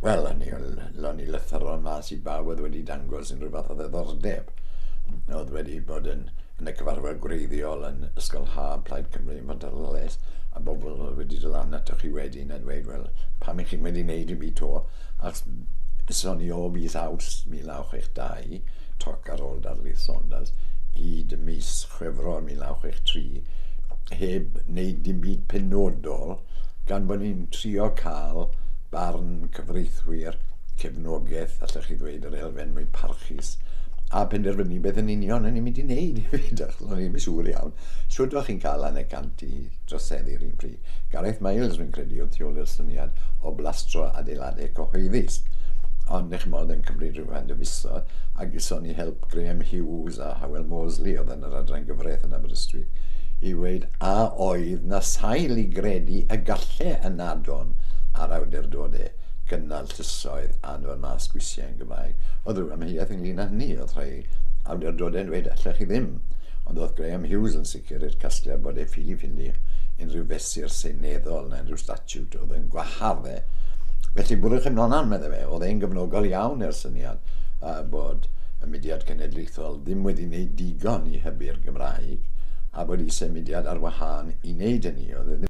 Wel, o'n i lythyron mas i bawb oedd wedi dangos unrhyw fath o ddiddordeb. Oedd wedi bod yn y cyfarfod gwreiddiol yn Ysgol Hab, Plaid Cymru yn Fontarddulais, a bobl wedi dod lan atoch chi wedyn a dweud, wel, pam i chi wedi wneud i mi to? Ac son i o mis Awst 1962, toc ar ôl darlith Saunders, hyd mis Chwefror 1963, heb wneud dim byd penodol, gan bod ni'n trio cael barn cyfreithwyr, cefnogaeth, allech chi ddweud yr elfen mwy parchus, a penderfynu beth yn union yn ni'n mynd i wneud i fi, o'n i'n siŵr iawn. Sŵt o'ch chi'n cael yn y cant i droseddu'r un pryd. Gareth Miles, fi'n credu, oedd tu ôl i'r syniad o blastro adeiladau cyhoeddus. Ond eich modd yn cymryd rhyw hand o fuso, ac son i help Graham Hughes a Hywel Moseley, oedd yn yr adran gyfraith yn Aberystwyth, i weid a oedd na sail i gredu y galle yn adon ar awdurdodau gynnal tysoedd a nhw'r mas gwisiau yn Gymraeg. Oedd rhyw amheuaeth ynglyn â hynny, oedd rhai awdurdodau'n dweud allech chi ddim. Ond oedd Graham Hughes yn sicr i'r casgliad bod e ffili ffili unrhyw fesur seneddol neu unrhyw statute oedd yn gwaharddau. Felly bwrwch ymlaen, medde fe, oedd e'n gyfnogol iawn i'r syniad bod y mudiad cenedlaethol ddim wedi wneud digon i hybu'r Gymraeg a bod ei symudiad ar wahân i wneud hynny. Oedd